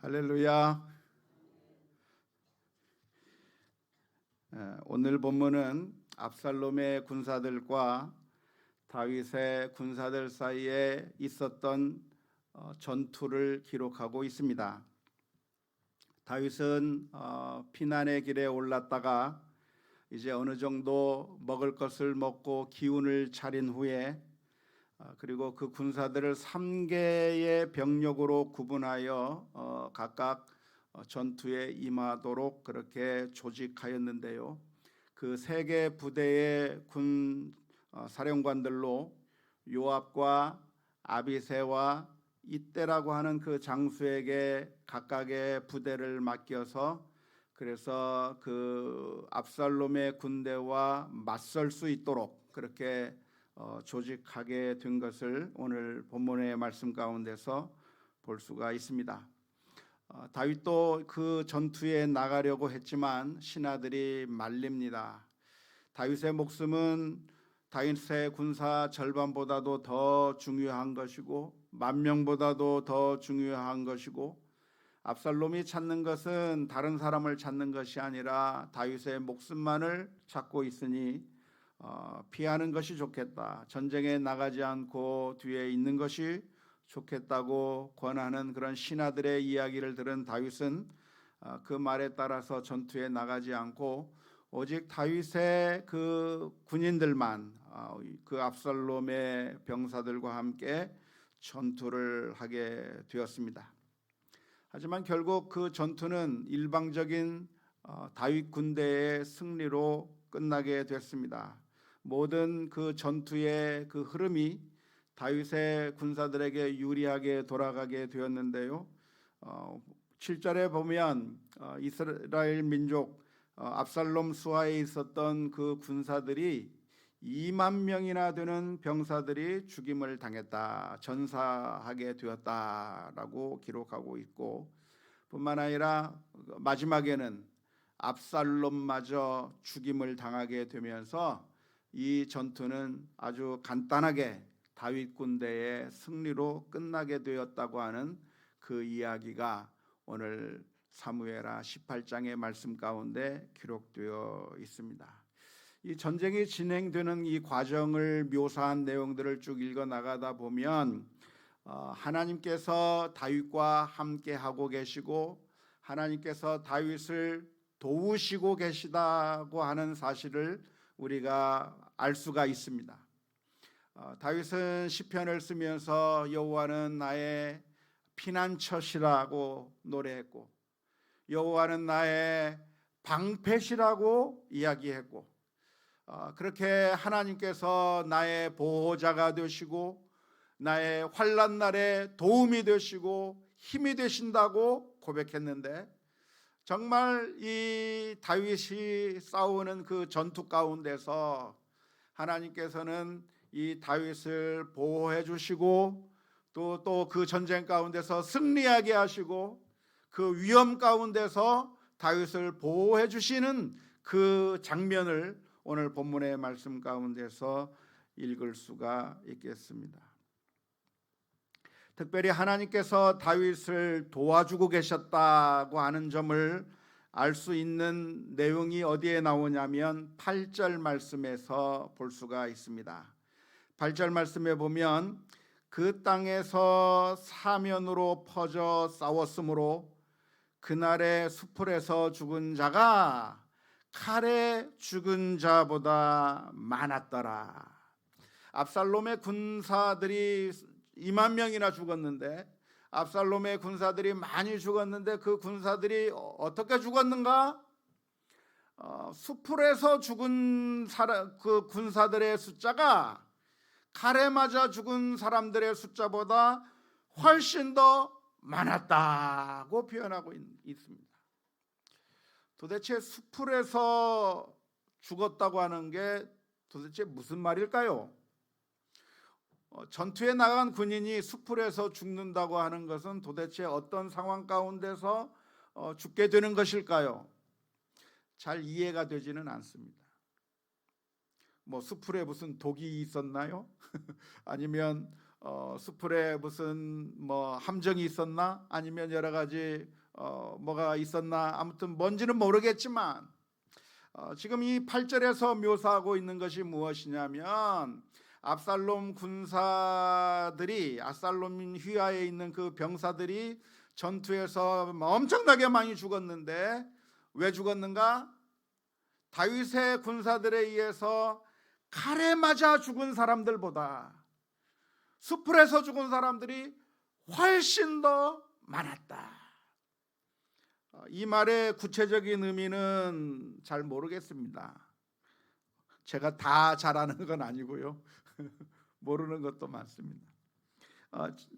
할렐루야. 오늘 본문은 압살롬의 군사들과 다윗의 군사들 사이에 있었던 전투를 기록하고 있습니다. 다윗은 피난의 길에 올랐다가 이제 어느 정도 먹을 것을 먹고 기운을 차린 후에 그리고 그 군사들을 3개의 병력으로 구분하여 각각 전투에 임하도록 그렇게 조직하였는데요. 그 3개 부대의 군 사령관들로 요압과 아비새와 이때라고 하는 그 장수에게 각각의 부대를 맡겨서 그래서 그 압살롬의 군대와 맞설 수 있도록 그렇게 조직하게 된 것을 오늘 본문의 말씀 가운데서 볼 수가 있습니다. 다윗도 그 전투에 나가려고 했지만 신하들이 말립니다. 다윗의 목숨은 다윗의 군사 절반보다도 더 중요한 것이고 10,000명보다도 더 중요한 것이고 압살롬이 찾는 것은 다른 사람을 찾는 것이 아니라 다윗의 목숨만을 찾고 있으니 피하는 것이 좋겠다. 전쟁에 나가지 않고 뒤에 있는 것이 좋겠다고 권하는 그런 신하들의 이야기를 들은 다윗은 그 말에 따라서 전투에 나가지 않고 오직 다윗의 그 군인들만 그 압살롬의 병사들과 함께 전투를 하게 되었습니다. 하지만 결국 그 전투는 일방적인 다윗 군대의 승리로 끝나게 됐습니다. 모든 그 전투의 그 흐름이 다윗의 군사들에게 유리하게 돌아가게 되었는데요. 7절에 보면 이스라엘 민족 압살롬 수하에 있었던 그 군사들이 20,000명이나 되는 병사들이 죽임을 당했다, 전사하게 되었다라고 기록하고 있고, 뿐만 아니라 마지막에는 압살롬마저 죽임을 당하게 되면서 이 전투는 아주 간단하게 다윗 군대의 승리로 끝나게 되었다고 하는 그 이야기가 오늘 사무엘하 18장의 말씀 가운데 기록되어 있습니다. 이 전쟁이 진행되는 이 과정을 묘사한 내용들을 쭉 읽어 나가다 보면 하나님께서 다윗과 함께 하고 계시고 하나님께서 다윗을 도우시고 계시다고 하는 사실을 우리가 알 수가 있습니다. 다윗은 시편을 쓰면서 여호와는 나의 피난처시라고 노래했고 여호와는 나의 방패시라고 이야기했고 그렇게 하나님께서 나의 보호자가 되시고 나의 환난 날에 도움이 되시고 힘이 되신다고 고백했는데 정말 이 다윗이 싸우는 그 전투 가운데서 하나님께서는 이 다윗을 보호해 주시고 또 그 전쟁 가운데서 승리하게 하시고 그 위험 가운데서 다윗을 보호해 주시는 그 장면을 오늘 본문의 말씀 가운데서 읽을 수가 있겠습니다. 특별히 하나님께서 다윗을 도와주고 계셨다고 하는 점을 알 수 있는 내용이 어디에 나오냐면 8절 말씀에서 볼 수가 있습니다. 8절 말씀에 보면 그 땅에서 사면으로 퍼져 싸웠으므로 그날의 수풀에서 죽은 자가 칼에 죽은 자보다 많았더라. 압살롬의 군사들이 20,000명이나 죽었는데 압살롬의 군사들이 많이 죽었는데 그 군사들이 어떻게 죽었는가? 수풀에서 죽은 그 군사들의 숫자가 칼에 맞아 죽은 사람들의 숫자보다 훨씬 더 많았다고 표현하고 있습니다. 도대체 수풀에서 죽었다고 하는 게 도대체 무슨 말일까요? 전투에 나간 군인이 수풀에서 죽는다고 하는 것은 도대체 어떤 상황 가운데서 죽게 되는 것일까요? 잘 이해가 되지는 않습니다. 뭐 수풀에 무슨 독이 있었나요? 아니면 수풀에 무슨 뭐 함정이 있었나? 아니면 여러 가지 뭐가 있었나, 아무튼 뭔지는 모르겠지만 지금 이 8절에서 묘사하고 있는 것이 무엇이냐면, 압살롬 군사들이, 압살롬 휘하에 있는 그 병사들이 전투에서 엄청나게 많이 죽었는데 왜 죽었는가? 다윗의 군사들에 의해서 칼에 맞아 죽은 사람들보다 수풀에서 죽은 사람들이 훨씬 더 많았다. 이 말의 구체적인 의미는 잘 모르겠습니다. 제가 다 잘 아는 건 아니고요. 모르는 것도 많습니다.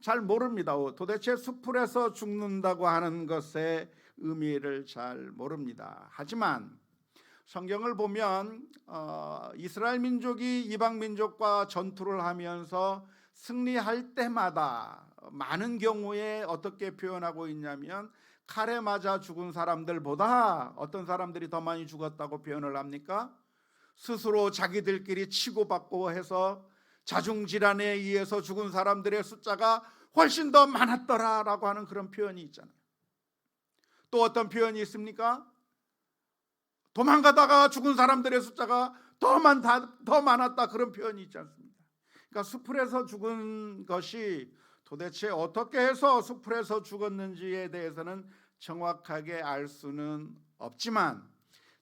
잘 모릅니다. 도대체 수풀에서 죽는다고 하는 것의 의미를 잘 모릅니다. 하지만 성경을 보면 이스라엘 민족이 이방 민족과 전투를 하면서 승리할 때마다 많은 경우에 어떻게 표현하고 있냐면, 칼에 맞아 죽은 사람들보다 어떤 사람들이 더 많이 죽었다고 표현을 합니까? 스스로 자기들끼리 치고받고 해서 자중질환에 의해서 죽은 사람들의 숫자가 훨씬 더 많았더라라고 하는 그런 표현이 있잖아요. 또 어떤 표현이 있습니까? 도망가다가 죽은 사람들의 숫자가 더 많았다, 그런 표현이 있지 않습니까? 그러니까 수풀에서 죽은 것이 도대체 어떻게 해서 수풀에서 죽었는지에 대해서는 정확하게 알 수는 없지만,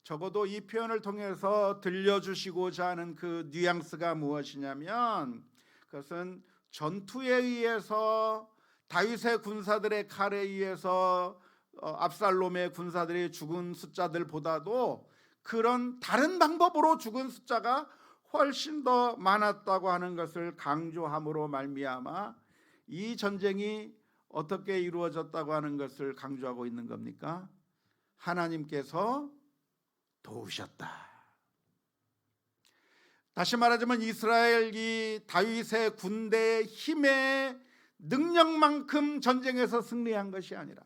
적어도 이 표현을 통해서 들려주시고자 하는 그 뉘앙스가 무엇이냐면, 그것은 전투에 의해서 다윗의 군사들의 칼에 의해서 압살롬의 군사들이 죽은 숫자들보다도 그런 다른 방법으로 죽은 숫자가 훨씬 더 많았다고 하는 것을 강조함으로 말미암아 이 전쟁이 어떻게 이루어졌다고 하는 것을 강조하고 있는 겁니까? 하나님께서 도우셨다. 다시 말하자면 이스라엘이 다윗의 군대의 힘의 능력만큼 전쟁에서 승리한 것이 아니라,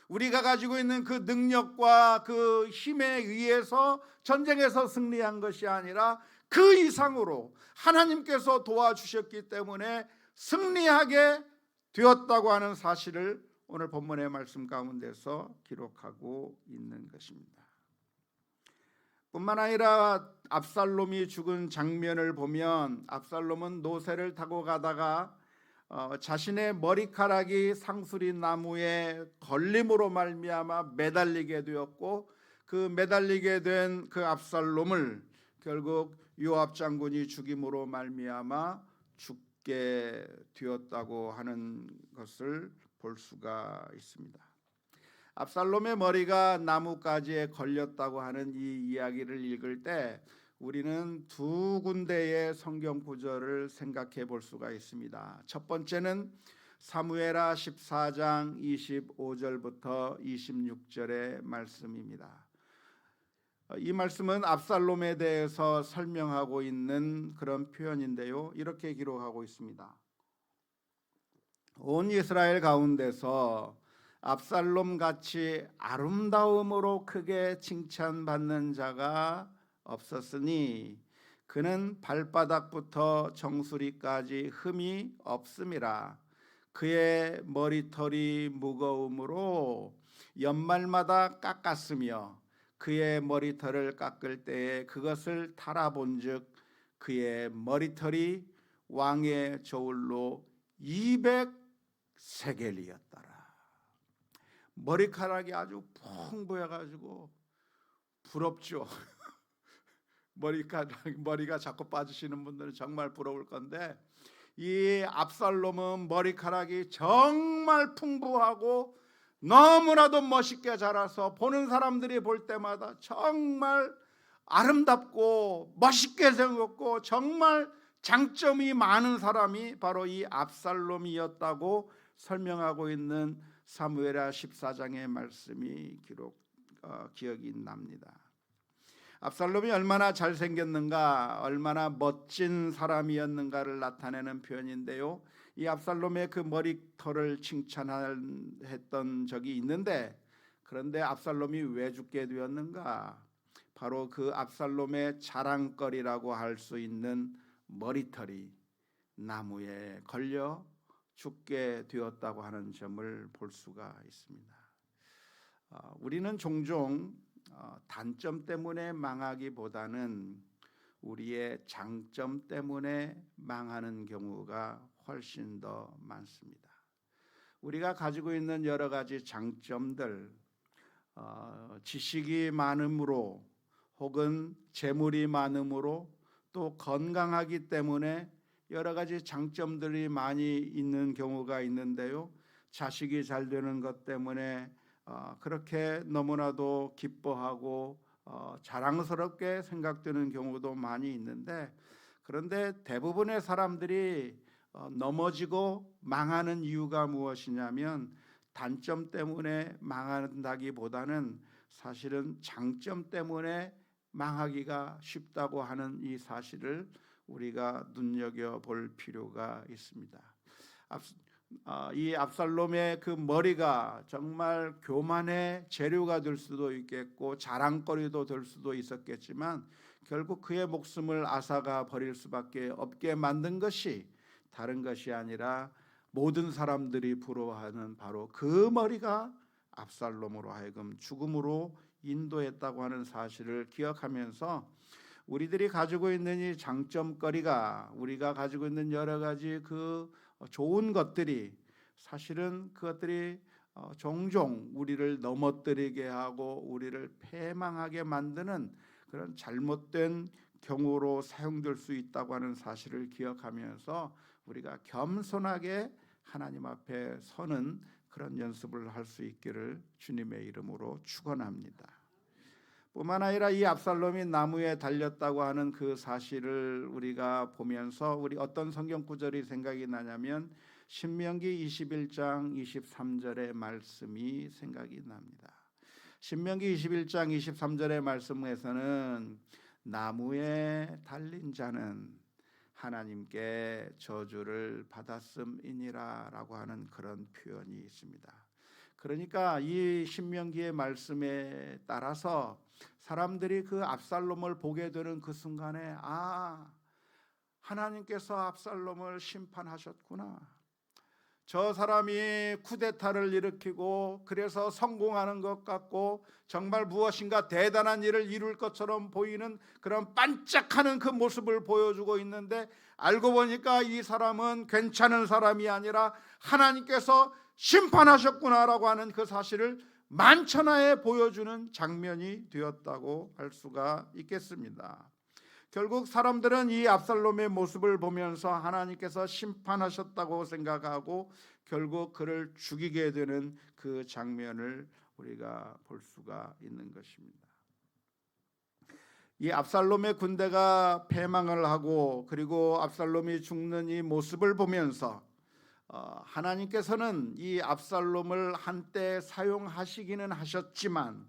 우리가 가지고 있는 그 능력과 그 힘에 의해서 전쟁에서 승리한 것이 아니라 그 이상으로 하나님께서 도와주셨기 때문에 승리하게 되었다고 하는 사실을 오늘 본문의 말씀 가운데서 기록하고 있는 것입니다. 뿐만 아니라 압살롬이 죽은 장면을 보면, 압살롬은 노새를 타고 가다가 자신의 머리카락이 상수리 나무에 걸림으로 말미암아 매달리게 되었고, 그 매달리게 된 그 압살롬을 결국 요압 장군이 죽임으로 말미암아 죽게 되었다고 하는 것을 볼 수가 있습니다. 압살롬의 머리가 나뭇가지에 걸렸다고 하는 이 이야기를 읽을 때 우리는 두 군데의 성경 구절을 생각해 볼 수가 있습니다. 첫 번째는 사무엘하 14장 25절부터 26절의 말씀입니다. 이 말씀은 압살롬에 대해서 설명하고 있는 그런 표현인데요, 이렇게 기록하고 있습니다. 온 이스라엘 가운데서 압살롬 같이 아름다움으로 크게 칭찬받는 자가 없었으니 그는 발바닥부터 정수리까지 흠이 없음이라. 그의 머리털이 무거움으로 연말마다 깎았으며 그의 머리털을 깎을 때에 그것을 탈아본즉 그의 머리털이 왕의 저울로 200세겔이었더라. 머리카락이 아주 풍부해가지고 부럽죠. 머리가 자꾸 빠지시는 분들은 정말 부러울 건데, 이 압살롬은 머리카락이 정말 풍부하고 너무나도 멋있게 자라서 보는 사람들이 볼 때마다 정말 아름답고 멋있게 생겼고 정말 장점이 많은 사람이 바로 이 압살롬이었다고 설명하고 있는 사무엘하 14장의 말씀이 기억이 납니다. 압살롬이 얼마나 잘생겼는가, 얼마나 멋진 사람이었는가를 나타내는 표현인데요, 이 압살롬의 그 머리털을 칭찬했던 적이 있는데, 그런데 압살롬이 왜 죽게 되었는가? 바로 그 압살롬의 자랑거리라고 할 수 있는 머리털이 나무에 걸려 죽게 되었다고 하는 점을 볼 수가 있습니다. 우리는 종종 단점 때문에 망하기보다는 우리의 장점 때문에 망하는 경우가 훨씬 더 많습니다. 우리가 가지고 있는 여러 가지 장점들, 지식이 많음으로 혹은 재물이 많음으로 또 건강하기 때문에 여러 가지 장점들이 많이 있는 경우가 있는데요. 자식이 잘 되는 것 때문에 그렇게 너무나도 기뻐하고 자랑스럽게 생각되는 경우도 많이 있는데, 그런데 대부분의 사람들이 넘어지고 망하는 이유가 무엇이냐면 단점 때문에 망한다기보다는 사실은 장점 때문에 망하기가 쉽다고 하는 이 사실을 우리가 눈여겨볼 필요가 있습니다. 이 압살롬의 그 머리가 정말 교만의 재료가 될 수도 있겠고 자랑거리도 될 수도 있었겠지만 결국 그의 목숨을 아사가 버릴 수밖에 없게 만든 것이 다른 것이 아니라 모든 사람들이 부러워하는 바로 그 머리가 압살롬으로 하여금 죽음으로 인도했다고 하는 사실을 기억하면서 우리들이 가지고 있는 이 장점거리가, 우리가 가지고 있는 여러 가지 그 좋은 것들이 사실은 그것들이 종종 우리를 넘어뜨리게 하고 우리를 패망하게 만드는 그런 잘못된 경우로 사용될 수 있다고 하는 사실을 기억하면서 우리가 겸손하게 하나님 앞에 서는 그런 연습을 할 수 있기를 주님의 이름으로 축원합니다. 뿐만 아니라 이 압살롬이 나무에 달렸다고 하는 그 사실을 우리가 보면서 우리 어떤 성경 구절이 생각이 나냐면 신명기 21장 23절의 말씀이 생각이 납니다. 신명기 21장 23절의 말씀에서는 나무에 달린 자는 하나님께 저주를 받았음이니라 라고 하는 그런 표현이 있습니다. 그러니까 이 신명기의 말씀에 따라서 사람들이 그 압살롬을 보게 되는 그 순간에 하나님께서 압살롬을 심판하셨구나. 저 사람이 쿠데타를 일으키고 그래서 성공하는 것 같고 정말 무엇인가 대단한 일을 이룰 것처럼 보이는 그런 반짝하는 그 모습을 보여주고 있는데 알고 보니까 이 사람은 괜찮은 사람이 아니라 하나님께서 심판하셨구나라고 하는 그 사실을 만천하에 보여주는 장면이 되었다고 할 수가 있겠습니다. 결국 사람들은 이 압살롬의 모습을 보면서 하나님께서 심판하셨다고 생각하고 결국 그를 죽이게 되는 그 장면을 우리가 볼 수가 있는 것입니다. 이 압살롬의 군대가 패망을 하고 그리고 압살롬이 죽는 이 모습을 보면서 하나님께서는 이 압살롬을 한때 사용하시기는 하셨지만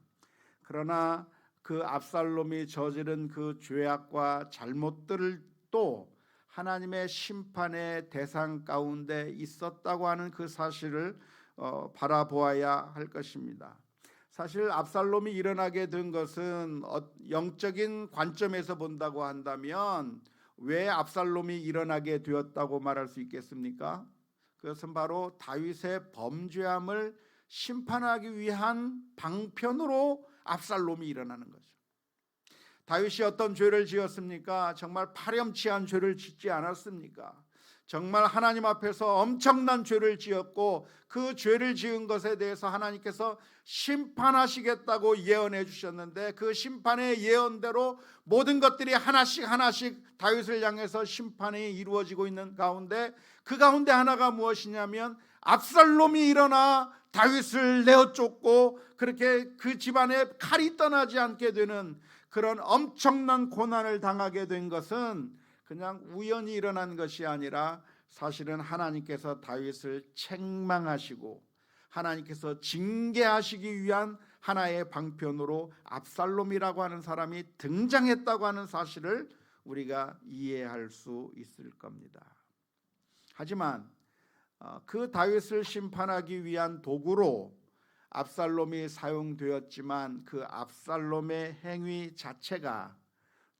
그러나 그 압살롬이 저지른 그 죄악과 잘못들을 또 하나님의 심판의 대상 가운데 있었다고 하는 그 사실을 바라보아야 할 것입니다. 사실 압살롬이 일어나게 된 것은 영적인 관점에서 본다고 한다면 왜 압살롬이 일어나게 되었다고 말할 수 있겠습니까? 그것은 바로 다윗의 범죄함을 심판하기 위한 방편으로 압살롬이 일어나는 거죠. 다윗이 어떤 죄를 지었습니까? 정말 파렴치한 죄를 짓지 않았습니까? 정말 하나님 앞에서 엄청난 죄를 지었고 그 죄를 지은 것에 대해서 하나님께서 심판하시겠다고 예언해 주셨는데 그 심판의 예언대로 모든 것들이 하나씩 다윗을 향해서 심판이 이루어지고 있는 가운데 그 가운데 하나가 무엇이냐면 압살롬이 일어나 다윗을 내어 쫓고 그렇게 그 집안에 칼이 떠나지 않게 되는 그런 엄청난 고난을 당하게 된 것은 그냥 우연히 일어난 것이 아니라 사실은 하나님께서 다윗을 책망하시고 하나님께서 징계하시기 위한 하나의 방편으로 압살롬이라고 하는 사람이 등장했다고 하는 사실을 우리가 이해할 수 있을 겁니다. 하지만 그 다윗을 심판하기 위한 도구로 압살롬이 사용되었지만 그 압살롬의 행위 자체가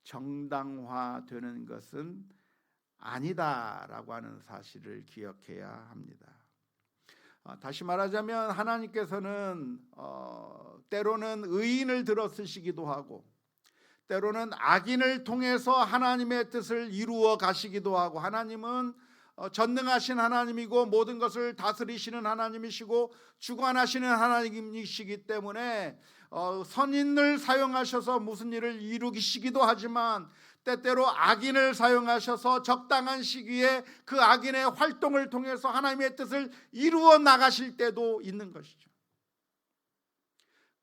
정당화되는 것은 아니다라고 하는 사실을 기억해야 합니다. 다시 말하자면 하나님께서는 때로는 의인을 들어 쓰시기도 하고 때로는 악인을 통해서 하나님의 뜻을 이루어 가시기도 하고, 하나님은 전능하신 하나님이고 모든 것을 다스리시는 하나님이시고 주관하시는 하나님이시기 때문에 선인을 사용하셔서 무슨 일을 이루시기도 하지만 때때로 악인을 사용하셔서 적당한 시기에 그 악인의 활동을 통해서 하나님의 뜻을 이루어 나가실 때도 있는 것이죠.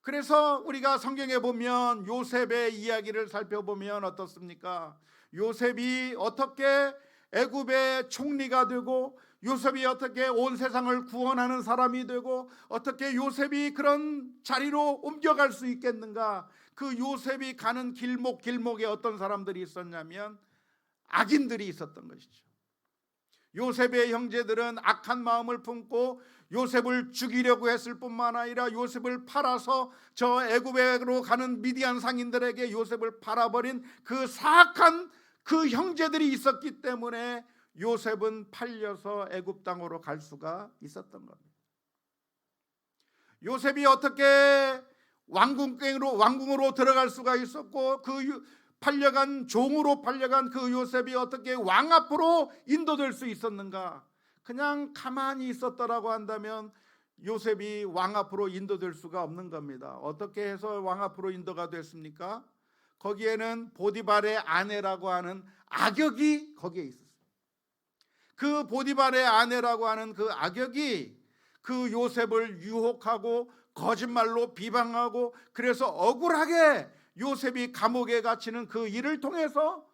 그래서 우리가 성경에 보면 요셉의 이야기를 살펴보면 어떻습니까? 요셉이 어떻게 애굽의 총리가 되고, 요셉이 어떻게 온 세상을 구원하는 사람이 되고, 어떻게 요셉이 그런 자리로 옮겨갈 수 있겠는가? 그 요셉이 가는 길목에 어떤 사람들이 있었냐면 악인들이 있었던 것이죠. 요셉의 형제들은 악한 마음을 품고 요셉을 죽이려고 했을 뿐만 아니라 요셉을 팔아서 저 애굽으로 가는 미디안 상인들에게 요셉을 팔아버린 그 사악한 그 형제들이 있었기 때문에 요셉은 팔려서 애굽 땅으로 갈 수가 있었던 겁니다. 요셉이 어떻게 왕궁으로 들어갈 수가 있었고, 그 팔려간 종으로 팔려간 그 요셉이 어떻게 왕 앞으로 인도될 수 있었는가? 그냥 가만히 있었더라고 한다면 요셉이 왕 앞으로 인도될 수가 없는 겁니다. 어떻게 해서 왕 앞으로 인도가 됐습니까? 거기에는 보디발의 아내라고 하는 악역이 거기에 있었어요. 그 보디발의 아내라고 하는 그 악역이 그 요셉을 유혹하고 거짓말로 비방하고, 그래서 억울하게 요셉이 감옥에 갇히는 그 일을 통해서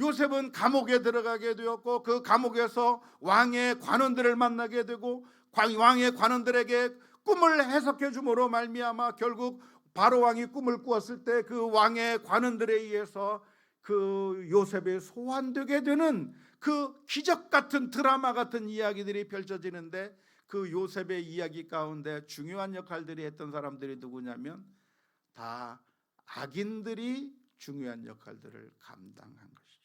요셉은 감옥에 들어가게 되었고, 그 감옥에서 왕의 관원들을 만나게 되고, 왕의 관원들에게 꿈을 해석해 줌으로 말미암아 결국 바로 왕이 꿈을 꾸었을 때 그 왕의 관원들에 의해서 그 요셉이 소환되게 되는 그 기적 같은 드라마 같은 이야기들이 펼쳐지는데, 그 요셉의 이야기 가운데 중요한 역할들이 했던 사람들이 누구냐면 다 악인들이 중요한 역할들을 감당한 것이죠.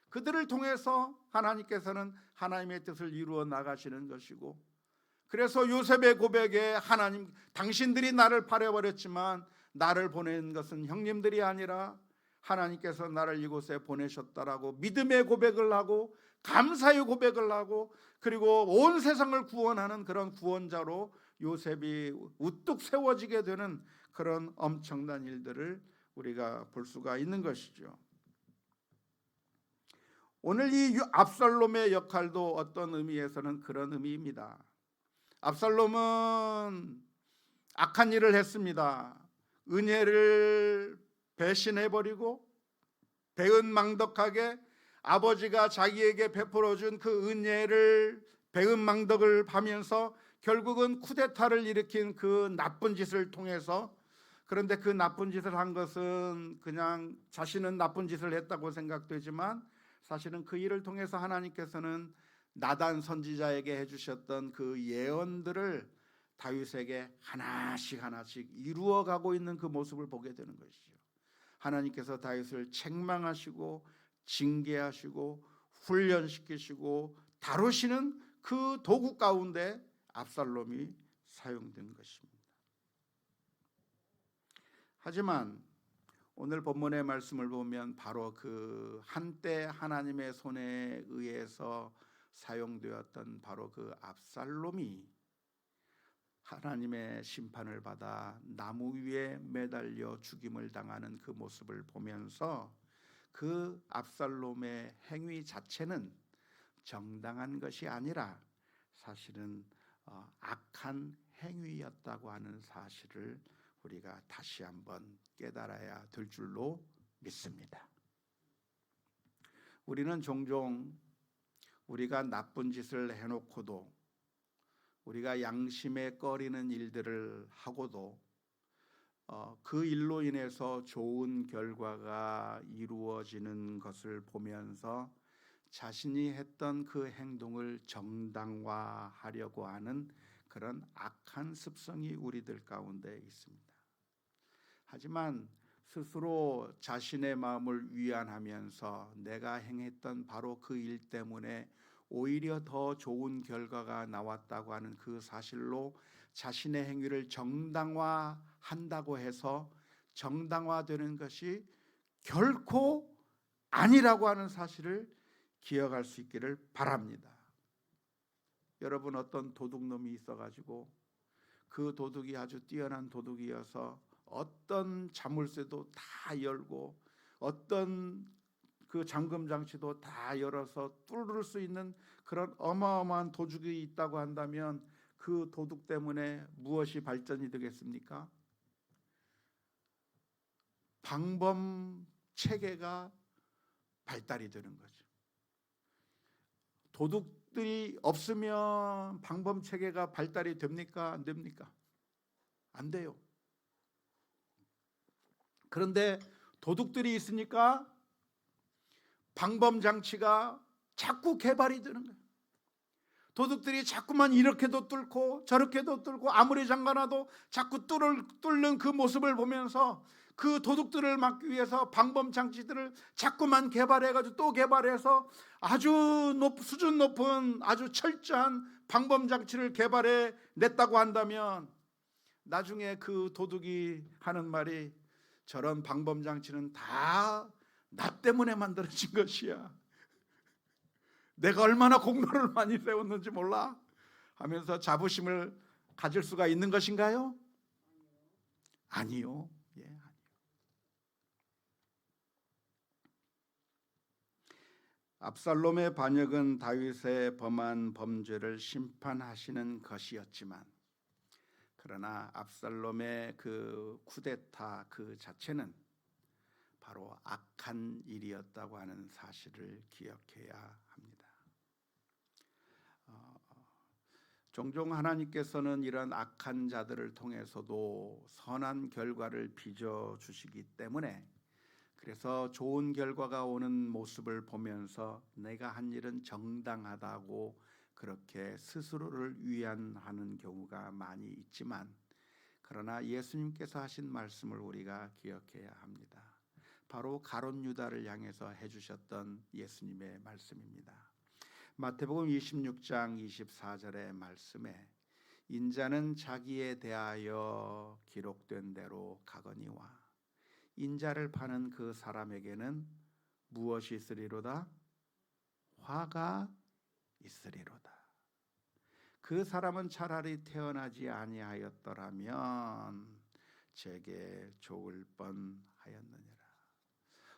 그들을 통해서 하나님께서는 하나님의 뜻을 이루어 나가시는 것이고, 그래서 요셉의 고백에 하나님, 당신들이 나를 팔아버렸지만 나를 보낸 것은 형님들이 아니라 하나님께서 나를 이곳에 보내셨다라고 믿음의 고백을 하고 감사의 고백을 하고, 그리고 온 세상을 구원하는 그런 구원자로 요셉이 우뚝 세워지게 되는 그런 엄청난 일들을 우리가 볼 수가 있는 것이죠. 오늘 이 압살롬의 역할도 어떤 의미에서는 그런 의미입니다. 압살롬은 악한 일을 했습니다. 은혜를 배신해버리고 배은망덕하게 아버지가 자기에게 베풀어준 그 은혜를 배은망덕을 하면서 결국은 쿠데타를 일으킨 그 나쁜 짓을 통해서, 그런데 그 나쁜 짓을 한 것은 그냥 자신은 나쁜 짓을 했다고 생각되지만 사실은 그 일을 통해서 하나님께서는 나단 선지자에게 해주셨던 그 예언들을 다윗에게 하나씩 이루어가고 있는 그 모습을 보게 되는 것이죠. 하나님께서 다윗을 책망하시고 징계하시고 훈련시키시고 다루시는 그 도구 가운데 압살롬이 사용된 것입니다. 하지만 오늘 본문의 말씀을 보면 바로 그 한때 하나님의 손에 의해서 사용되었던 바로 그 압살롬이 하나님의 심판을 받아 나무 위에 매달려 죽임을 당하는 그 모습을 보면서 그 압살롬의 행위 자체는 정당한 것이 아니라 사실은 악한 행위였다고 하는 사실을 우리가 다시 한번 깨달아야 될 줄로 믿습니다. 우리는 종종 우리가 나쁜 짓을 해놓고도, 우리가 양심에 꺼리는 일들을 하고도 그 일로 인해서 좋은 결과가 이루어지는 것을 보면서 자신이 했던 그 행동을 정당화하려고 하는 그런 악한 습성이 우리들 가운데 있습니다. 하지만 스스로 자신의 마음을 위안하면서 내가 행했던 바로 그 일 때문에 오히려 더 좋은 결과가 나왔다고 하는 그 사실로 자신의 행위를 정당화한다고 해서 정당화되는 것이 결코 아니라고 하는 사실을 기억할 수 있기를 바랍니다. 여러분, 어떤 도둑놈이 있어가지고 그 도둑이 아주 뛰어난 도둑이어서 어떤 자물쇠도 다 열고 어떤 그 잠금 장치도 다 열어서 뚫을 수 있는 그런 어마어마한 도둑이 있다고 한다면 그 도둑 때문에 무엇이 발전이 되겠습니까? 방범 체계가 발달이 되는 거죠. 도둑들이 없으면 방범 체계가 발달이 됩니까? 안 됩니까? 안 돼요. 그런데 도둑들이 있으니까 방범 장치가 자꾸 개발이 되는 거예요. 도둑들이 자꾸만 이렇게도 뚫고 저렇게도 뚫고 아무리 잠가놔도 자꾸 뚫는 그 모습을 보면서 그 도둑들을 막기 위해서 방범 장치들을 자꾸만 개발해가지고 또 개발해서 아주 수준 높은 아주 철저한 방범 장치를 개발해 냈다고 한다면 나중에 그 도둑이 하는 말이 저런 방범 장치는 다 나 때문에 만들어진 것이야. 내가 얼마나 공로를 많이 세웠는지 몰라 하면서 자부심을 가질 수가 있는 것인가요? 아니요. 예, 아니요. 압살롬의 반역은 다윗의 범한 범죄를 심판하시는 것이었지만, 그러나 압살롬의 그 쿠데타 그 자체는 바로 악한 일이었다고 하는 사실을 기억해야 합니다. 종종 하나님께서는 이런 악한 자들을 통해서도 선한 결과를 빚어주시기 때문에, 그래서 좋은 결과가 오는 모습을 보면서 내가 한 일은 정당하다고 그렇게 스스로를 위안하는 경우가 많이 있지만, 그러나 예수님께서 하신 말씀을 우리가 기억해야 합니다. 바로 가룟 유다를 향해서 해주셨던 예수님의 말씀입니다. 마태복음 26장 24절의 말씀에 인자는 자기에 대하여 기록된 대로 가거니와 인자를 파는 그 사람에게는 무엇이 있으리로다? 화가 있으리로다. 그 사람은 차라리 태어나지 아니하였더라면 제게 좋을 뻔하였느니라.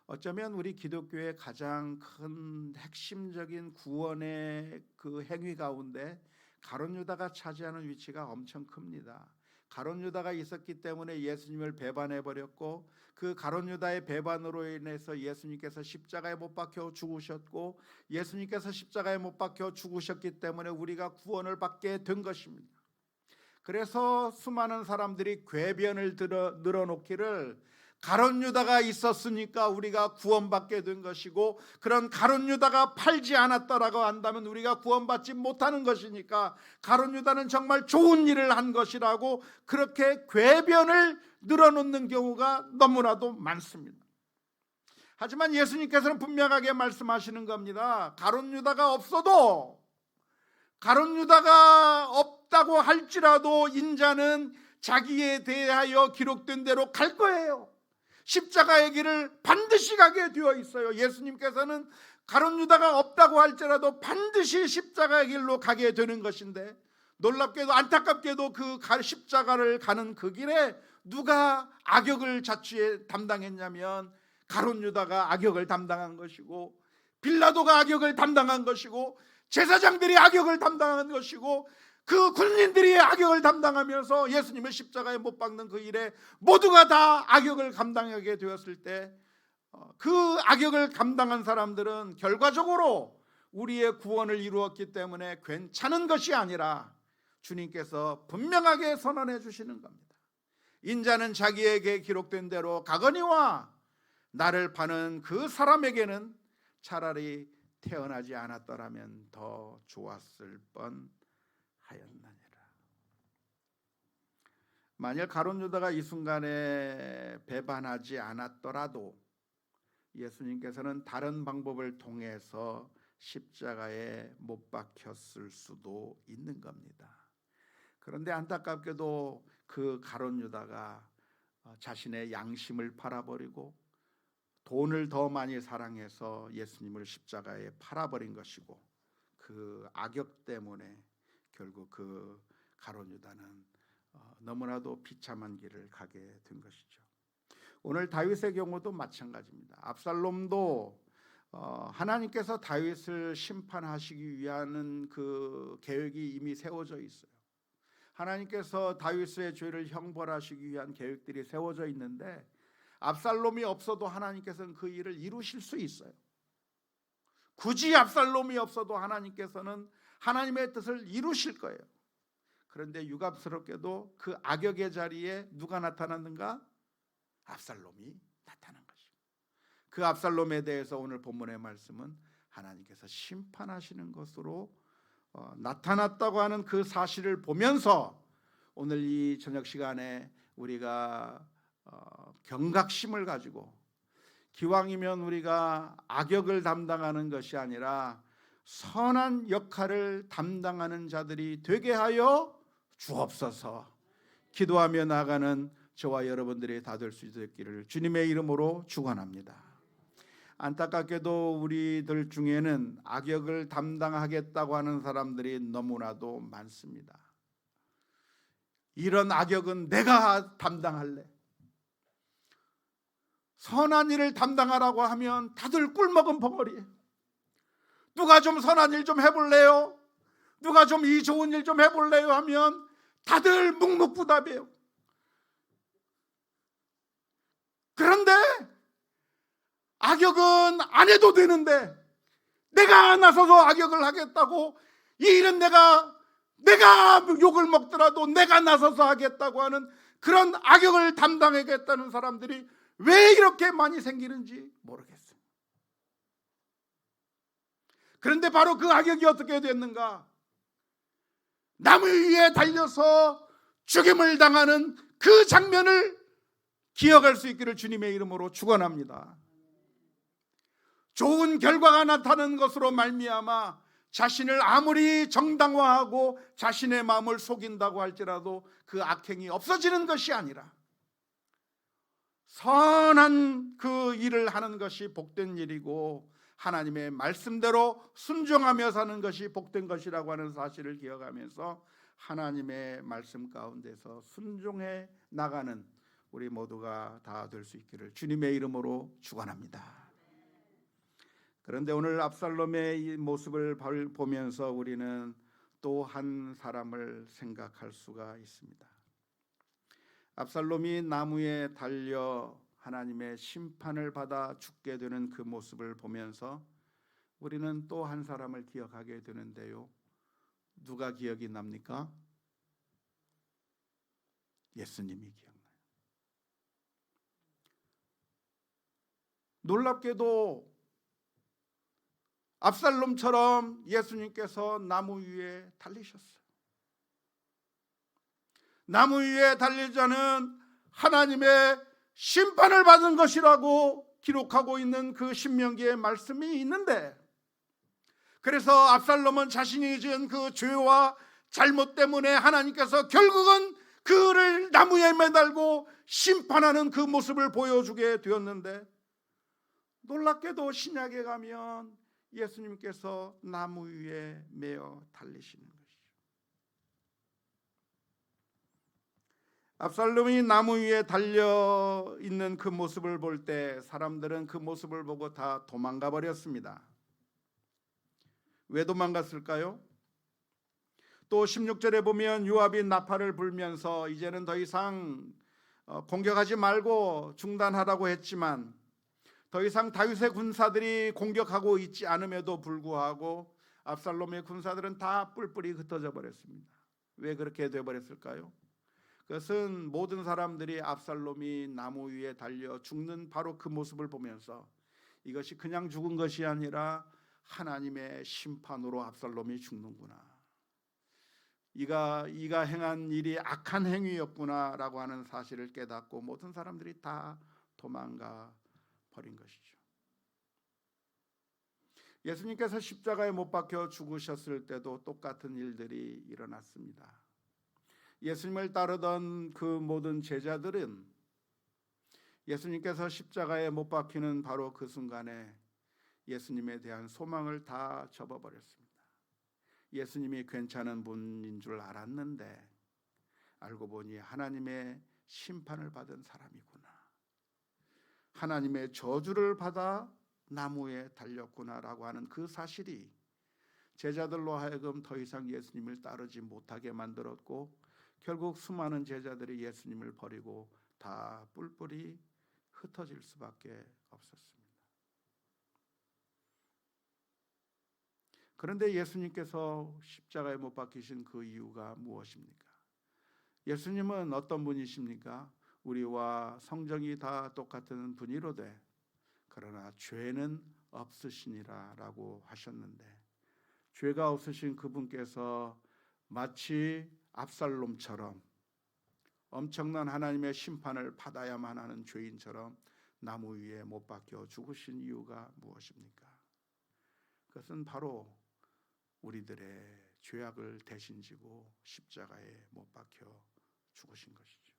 어쩌면 우리 기독교의 가장 큰 핵심적인 구원의 그 행위 가운데 가룟 유다가 차지하는 위치가 엄청 큽니다. 가룟 유다가 있었기 때문에 예수님을 배반해 버렸고, 그 가룟 유다의 배반으로 인해서 예수님께서 십자가에 못 박혀 죽으셨고, 예수님께서 십자가에 못 박혀 죽으셨기 때문에 우리가 구원을 받게 된 것입니다. 그래서 수많은 사람들이 궤변을 늘어놓기를 가룟 유다가 있었으니까 우리가 구원받게 된 것이고, 그런 가룟 유다가 팔지 않았더라고 한다면 우리가 구원받지 못하는 것이니까 가룟 유다는 정말 좋은 일을 한 것이라고 그렇게 궤변을 늘어놓는 경우가 너무나도 많습니다. 하지만 예수님께서는 분명하게 말씀하시는 겁니다. 가룟 유다가 없어도, 가룟 유다가 없다고 할지라도 인자는 자기에 대하여 기록된 대로 갈 거예요. 십자가의 길을 반드시 가게 되어 있어요. 예수님께서는 가룟 유다가 없다고 할지라도 반드시 십자가의 길로 가게 되는 것인데, 놀랍게도 안타깝게도 그 십자가를 가는 그 길에 누가 악역을 자취에 담당했냐면 가룟 유다가 악역을 담당한 것이고, 빌라도가 악역을 담당한 것이고, 제사장들이 악역을 담당한 것이고, 그 군인들이 악역을 담당하면서 예수님을 십자가에 못 박는 그 일에 모두가 다 악역을 감당하게 되었을 때, 그 악역을 감당한 사람들은 결과적으로 우리의 구원을 이루었기 때문에 괜찮은 것이 아니라 주님께서 분명하게 선언해 주시는 겁니다. 인자는 자기에게 기록된 대로 가거니와 나를 파는 그 사람에게는 차라리 태어나지 않았더라면 더 좋았을 뻔하였느니라. 만일 가룟 유다가 이 순간에 배반하지 않았더라도 예수님께서는 다른 방법을 통해서 십자가에 못 박혔을 수도 있는 겁니다. 그런데 안타깝게도 그 가룟 유다가 자신의 양심을 팔아버리고 돈을 더 많이 사랑해서 예수님을 십자가에 팔아버린 것이고, 그 악역 때문에 결국 그 가룟 유다는 너무나도 비참한 길을 가게 된 것이죠. 오늘 다윗의 경우도 마찬가지입니다. 압살롬도 하나님께서 다윗을 심판하시기 위한 그 계획이 이미 세워져 있어요. 하나님께서 다윗의 죄를 형벌하시기 위한 계획들이 세워져 있는데, 압살롬이 없어도 하나님께서는 그 일을 이루실 수 있어요. 굳이 압살롬이 없어도 하나님께서는 하나님의 뜻을 이루실 거예요. 그런데 유감스럽게도 그 악역의 자리에 누가 나타났는가? 압살롬이 나타난 것이고, 그 압살롬에 대해서 오늘 본문의 말씀은 하나님께서 심판하시는 것으로 나타났다고 하는 그 사실을 보면서 오늘 이 저녁 시간에 우리가 경각심을 가지고, 기왕이면 우리가 악역을 담당하는 것이 아니라 선한 역할을 담당하는 자들이 되게 하여 주옵소서 기도하며 나아가는 저와 여러분들이 다 될 수 있기를 주님의 이름으로 축원합니다. 안타깝게도 우리들 중에는 악역을 담당하겠다고 하는 사람들이 너무나도 많습니다. 이런 악역은 내가 담당할래. 선한 일을 담당하라고 하면 다들 꿀먹은 벙어리예요. 누가 좀 선한 일 좀 해볼래요? 누가 좀 이 좋은 일 좀 해볼래요? 하면 다들 묵묵부답이에요. 그런데 악역은 안 해도 되는데 내가 나서서 악역을 하겠다고, 이 일은 내가 욕을 먹더라도 내가 나서서 하겠다고 하는 그런 악역을 담당하겠다는 사람들이 왜 이렇게 많이 생기는지 모르겠어요. 그런데 바로 그 악역이 어떻게 됐는가? 나무 위에 달려서 죽임을 당하는 그 장면을 기억할 수 있기를 주님의 이름으로 축원합니다. 좋은 결과가 나타나는 것으로 말미암아 자신을 아무리 정당화하고 자신의 마음을 속인다고 할지라도 그 악행이 없어지는 것이 아니라 선한 그 일을 하는 것이 복된 일이고, 하나님의 말씀대로 순종하며 사는 것이 복된 것이라고 하는 사실을 기억하면서 하나님의 말씀 가운데서 순종해 나가는 우리 모두가 다 될 수 있기를 주님의 이름으로 축원합니다. 그런데 오늘 압살롬의 이 모습을 보면서 우리는 또 한 사람을 생각할 수가 있습니다. 압살롬이 나무에 달려 하나님의 심판을 받아 죽게 되는 그 모습을 보면서 우리는 또 한 사람을 기억하게 되는데요. 누가 기억이 납니까? 예수님이 기억나요. 놀랍게도 압살롬처럼 예수님께서 나무 위에 달리셨어요. 나무 위에 달릴 자는 하나님의 심판을 받은 것이라고 기록하고 있는 그 신명기의 말씀이 있는데, 그래서 압살롬은 자신이 지은 그 죄와 잘못 때문에 하나님께서 결국은 그를 나무에 매달고 심판하는 그 모습을 보여주게 되었는데, 놀랍게도 신약에 가면 예수님께서 나무 위에 매어 달리시는 것이죠. 압살롬이 나무 위에 달려 있는 그 모습을 볼 때 사람들은 그 모습을 보고 다 도망가 버렸습니다. 왜 도망갔을까요? 또 16절에 보면 요압이 나팔을 불면서 이제는 더 이상 공격하지 말고 중단하라고 했지만, 더 이상 다윗의 군사들이 공격하고 있지 않음에도 불구하고 압살롬의 군사들은 다 뿔뿔이 흩어져 버렸습니다. 왜 그렇게 되어버렸을까요? 그것은 모든 사람들이 압살롬이 나무 위에 달려 죽는 바로 그 모습을 보면서 이것이 그냥 죽은 것이 아니라 하나님의 심판으로 압살롬이 죽는구나, 이가 행한 일이 악한 행위였구나라고 하는 사실을 깨닫고 모든 사람들이 다 도망가 버린 것이죠. 예수님께서 십자가에 못 박혀 죽으셨을 때도 똑같은 일들이 일어났습니다. 예수님을 따르던 그 모든 제자들은 예수님께서 십자가에 못 박히는 바로 그 순간에 예수님에 대한 소망을 다 접어버렸습니다. 예수님이 괜찮은 분인 줄 알았는데 알고 보니 하나님의 심판을 받은 사람이구나, 하나님의 저주를 받아 나무에 달렸구나라고 하는 그 사실이 제자들로 하여금 더 이상 예수님을 따르지 못하게 만들었고, 결국 수많은 제자들이 예수님을 버리고 다 뿔뿔이 흩어질 수밖에 없었습니다. 그런데 예수님께서 십자가에 못 박히신 그 이유가 무엇입니까? 예수님은 어떤 분이십니까? 우리와 성정이 다 똑같은 분이로되 그러나 죄는 없으시니라 라고 하셨는데, 죄가 없으신 그분께서 마치 압살롬처럼 엄청난 하나님의 심판을 받아야만 하는 죄인처럼 나무 위에 못 박혀 죽으신 이유가 무엇입니까? 그것은 바로 우리들의 죄악을 대신 지고 십자가에 못 박혀 죽으신 것이죠.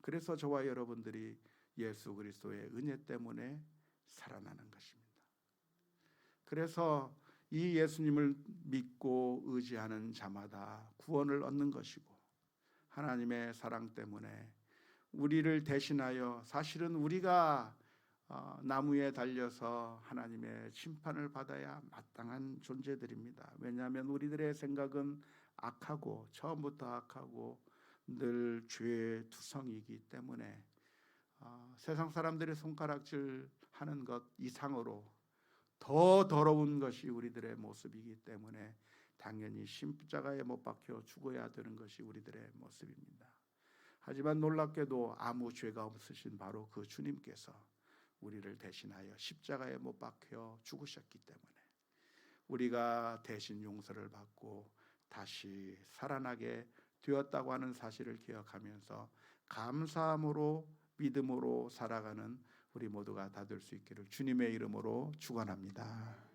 그래서 저와 여러분들이 예수 그리스도의 은혜 때문에 살아나는 것입니다. 그래서 이 예수님을 믿고 의지하는 자마다 구원을 얻는 것이고, 하나님의 사랑 때문에 우리를 대신하여, 사실은 우리가 나무에 달려서 하나님의 심판을 받아야 마땅한 존재들입니다. 왜냐하면 우리들의 생각은 악하고 처음부터 악하고 늘 죄의 투성이기 때문에 세상 사람들의 손가락질하는 것 이상으로 더 더러운 것이 우리들의 모습이기 때문에 당연히 십자가에 못 박혀 죽어야 되는 것이 우리들의 모습입니다. 하지만 놀랍게도 아무 죄가 없으신 바로 그 주님께서 우리를 대신하여 십자가에 못 박혀 죽으셨기 때문에 우리가 대신 용서를 받고 다시 살아나게 되었다고 하는 사실을 기억하면서 감사함으로 믿음으로 살아가는 우리 모두가 다 될 수 있기를 주님의 이름으로 축원합니다.